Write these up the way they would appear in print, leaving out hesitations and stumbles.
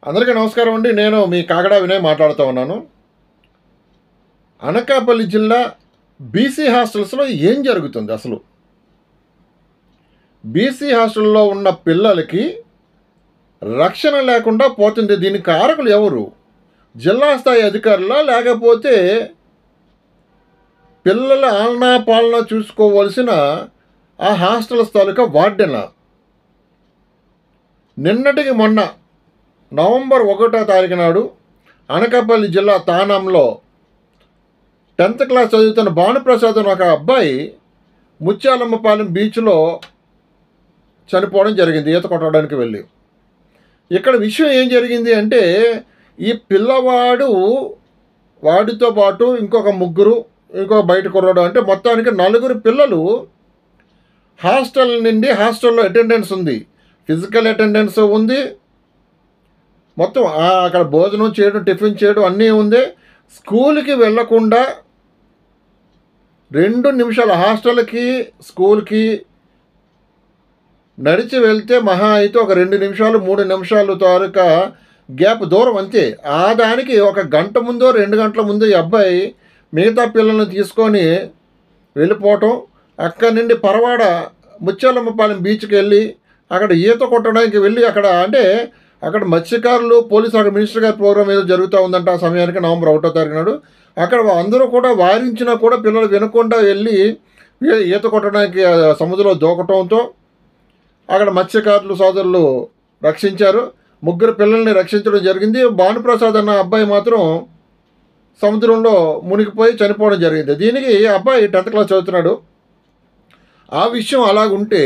అందరికీ నమస్కారం అండి. నేను మీ కాగడా వినయ్ మాట్లాడుతూ ఉన్నాను. అనకాపల్లి జిల్లా బీసీ హాస్టల్స్లో ఏం జరుగుతుంది అసలు? బీసీ హాస్టల్లో ఉన్న పిల్లలకి రక్షణ లేకుండా పోతుంది. దీనికి కారకులు ఎవరు? జిల్లా స్థాయి అధికారులా, లేకపోతే పిల్లల ఆలనా పాలన చూసుకోవలసిన ఆ హాస్టల్స్ తాలూకా వార్డెనా? నిన్నటికి మొన్న నవంబర్ 1వ తారీఖు నాడు అనకాపల్లి జిల్లా తానంలో 10th క్లాస్ చదువుతున్న భానుప్రసాద్ అని ఒక అబ్బాయి ముత్యాలమ్మపాలెం బీచ్లో చనిపోవడం జరిగింది, ఈత కొట్టడానికి వెళ్ళి. ఇక్కడ విషయం ఏం జరిగింది అంటే, ఈ పిల్లవాడు వాడితో పాటు ఇంకొక ముగ్గురు, ఇంకొక బయట కుర్రాడు, అంటే మొత్తానికి 4 పిల్లలు హాస్టల్ నుండి, హాస్టల్లో అటెండెన్స్ ఉంది, ఫిజికల్ అటెండెన్స్ ఉంది, మొత్తం అక్కడ భోజనం చేయడం, టిఫిన్ చేయడం అన్నీ ఉంది. స్కూల్కి వెళ్ళకుండా 2 నిమిషాలు, హాస్టల్కి స్కూల్కి నడిచి వెళ్తే మహా అయితే ఒక 2 నిమిషాలు 3 నిమిషాలు తాలూకా గ్యాప్ దూరం అంతే. ఆ దానికి 1 గంట ముందో 2 గంటల ముందో ఈ అబ్బాయి మిగతా పిల్లల్ని తీసుకొని వెళ్ళిపోవటం, అక్కడి నుండి పరవాడ ముత్యాలమ్మపాలెం బీచ్కి వెళ్ళి అక్కడ ఈత కొట్టడానికి వెళ్ళి, అక్కడ మత్స్యకారులు, పోలీసు, అక్కడ మినిస్టర్ గారి ప్రోగ్రామ్ ఏదో జరుగుతూ ఉందంట ఆ సమయానికి, నవంబర్ 1వ తారీఖు నాడు. అక్కడ అందరూ కూడా వారించినా కూడా పిల్లలు వినకుండా వెళ్ళి ఈత కొట్టడానికి సముద్రంలో దూకటంతో అక్కడ మత్స్యకారులు సోదరులు రక్షించారు. 3 పిల్లల్ని రక్షించడం జరిగింది. భానుప్రసాద్ అన్న అబ్బాయి మాత్రం సముద్రంలో మునిగిపోయి చనిపోవడం జరిగింది. దీనికి అబ్బాయి 10th క్లాస్ చదువుతున్నాడు. ఆ విషయం అలాగుంటే,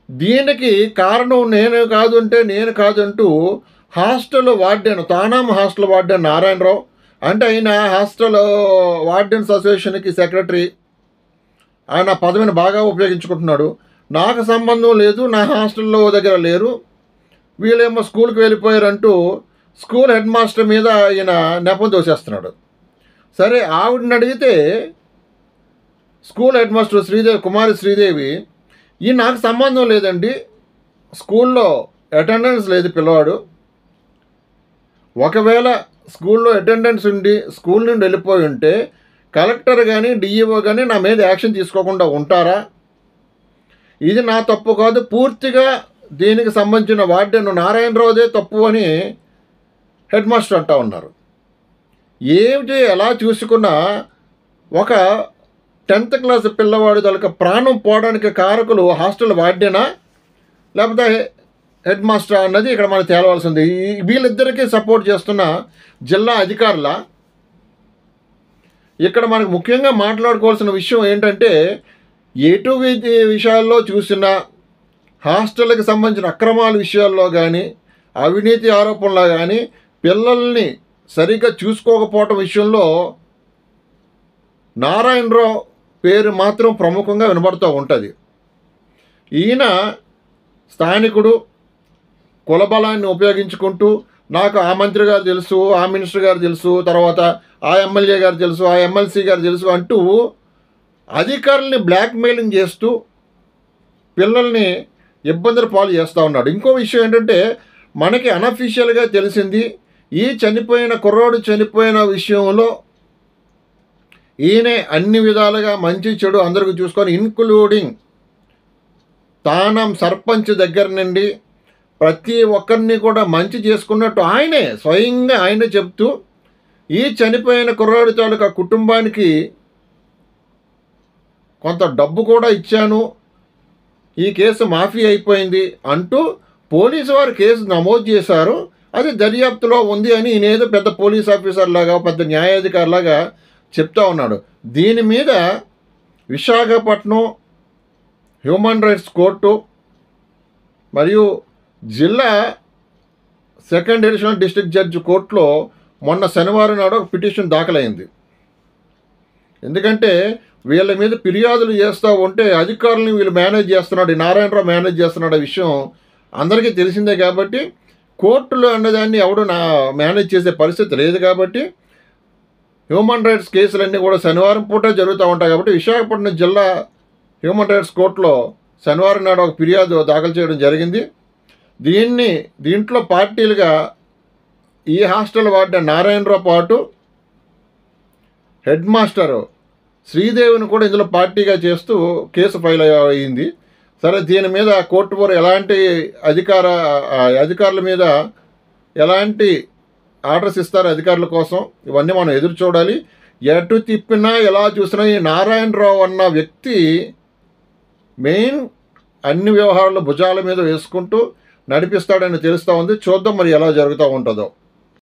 దీనికి కారణం నేను కాదంటూ హాస్టల్ వార్డెన్, తానాం హాస్టల్ వార్డెన్ నారాయణరావు, అంటే ఆయన హాస్టల్ వార్డెన్స్ అసోసియేషన్కి సెక్రటరీ, ఆయన పదవిని బాగా ఉపయోగించుకుంటున్నాడు. నాకు సంబంధం లేదు, నా హాస్టల్లో దగ్గర లేరు, వీళ్ళేమో స్కూల్కి వెళ్ళిపోయారంటూ స్కూల్ హెడ్ మాస్టర్ మీద ఈయన నెపం దోసేస్తున్నాడు. సరే, ఆవిడని అడిగితే స్కూల్ హెడ్ మాస్టర్ శ్రీదేవి, కుమారి శ్రీదేవి, ఈ నాకు సంబంధం లేదండి, స్కూల్లో అటెండెన్స్ లేదు పిల్లవాడు, ఒకవేళ స్కూల్లో అటెండెన్స్ ఉండి స్కూల్ నుండి వెళ్ళిపోయి ఉంటే కలెక్టర్ కానీ డిఈఓ కానీ నా మీద యాక్షన్ తీసుకోకుండా ఉంటారా? ఇది నా తప్పు కాదు, పూర్తిగా దీనికి సంబంధించిన వార్డెన్ నారాయణరావుదే తప్పు అని హెడ్ మాస్టర్ అంటూ ఉన్నారు. ఏమిటి ఎలా చూసుకున్నా ఒక 10th క్లాస్ పిల్లవాడి తలక ప్రాణం పోవడానికి కారకులు హాస్టల్ వార్డెనా లేకపోతే హెడ్ మాస్టర్ అన్నది ఇక్కడ మనకు తేలవలసింది. వీళ్ళిద్దరికీ సపోర్ట్ చేస్తున్న జిల్లా అధికారుల. ఇక్కడ మనకు ముఖ్యంగా మాట్లాడుకోవాల్సిన విషయం ఏంటంటే, ఎటు విషయాల్లో చూసినా హాస్టల్కి సంబంధించిన అక్రమాల విషయాల్లో కానీ, అవినీతి ఆరోపణలో కానీ, పిల్లల్ని సరిగ్గా చూసుకోకపోవటం విషయంలో నారాయణరావు పేరు మాత్రం ప్రముఖంగా వినబడుతూ ఉంటుంది. ఈయన స్థానికుడు, కులబలాన్ని ఉపయోగించుకుంటూ, నాకు ఆ మంత్రి గారు తెలుసు, ఆ మినిస్టర్ గారు తెలుసు, తర్వాత ఆ ఎమ్మెల్యే గారు తెలుసు, ఆ ఎమ్మెల్సీ గారు తెలుసు అంటూ అధికారుల్ని బ్లాక్మెయిలింగ్ చేస్తూ పిల్లల్ని ఇబ్బందులు పాలు చేస్తూ ఉన్నాడు. ఇంకో విషయం ఏంటంటే, మనకి అనఫీషియల్గా తెలిసింది, ఈ కుర్రోడు చనిపోయిన విషయంలో ఈయనే అన్ని విధాలుగా మంచి చెడు అందరికీ చూసుకొని, ఇన్క్లూడింగ్ తానం సర్పంచ్ దగ్గర నుండి ప్రతి ఒక్కరిని కూడా మంచి చేసుకున్నట్టు ఆయనే స్వయంగా ఆయనే చెప్తూ, ఈ చనిపోయిన కుర్రాడి తాలూకా కుటుంబానికి కొంత డబ్బు కూడా ఇచ్చాను, ఈ కేసు మాఫీ అయిపోయింది అంటూ పోలీసు వారు కేసు నమోదు చేశారు, అది దర్యాప్తులో ఉంది అని ఈయనేదో పెద్ద పోలీస్ ఆఫీసర్ లాగా, పెద్ద న్యాయాధికారి లాగా చెప్తా ఉన్నాడు. దీని మీద విశాఖపట్నం హ్యూమన్ రైట్స్ కోర్టు మరియు జిల్లా 2nd అడిషనల్ డిస్ట్రిక్ట్ జడ్జి కోర్టులో మొన్న శనివారం నాడు ఒక పిటిషన్ దాఖలైంది. ఎందుకంటే వీళ్ళ మీద ఫిర్యాదులు చేస్తూ ఉంటే అధికారులను వీళ్ళు మేనేజ్ చేస్తున్నాడు, నారాయణరావు మేనేజ్ చేస్తున్నాడు, ఆ విషయం అందరికీ తెలిసిందే. కాబట్టి కోర్టులో అన్నదాన్ని ఎవడు మేనేజ్ చేసే పరిస్థితి లేదు. కాబట్టి హ్యూమన్ రైట్స్ కేసులన్నీ కూడా శనివారం పూట జరుగుతూ ఉంటాయి. కాబట్టి విశాఖపట్నం జిల్లా హ్యూమన్ రైట్స్ కోర్టులో శనివారం నాడు ఒక ఫిర్యాదు దాఖలు చేయడం జరిగింది. దీంట్లో పార్టీలుగా ఈ హాస్టల్ వార్డెన్ నారాయణరావు పాటు హెడ్ మాస్టరు శ్రీదేవిని కూడా ఇందులో పార్టీగా చేస్తూ కేసు ఫైల్ అయ్యింది. సరే, దీని మీద కోర్టు వారు ఎలాంటి అధికారుల మీద ఎలాంటి ఆర్డర్స్ ఇస్తారు అధికారుల కోసం, ఇవన్నీ మనం ఎదురు చూడాలి. ఎటు తిప్పినా ఎలా చూసినా ఈ నారాయణరావు అన్న వ్యక్తి మెయిన్ అన్ని వ్యవహారాలు భుజాల మీద వేసుకుంటూ నడిపిస్తాడని తెలుస్తూ ఉంది. చూద్దాం మరి ఎలా జరుగుతూ ఉంటుందో.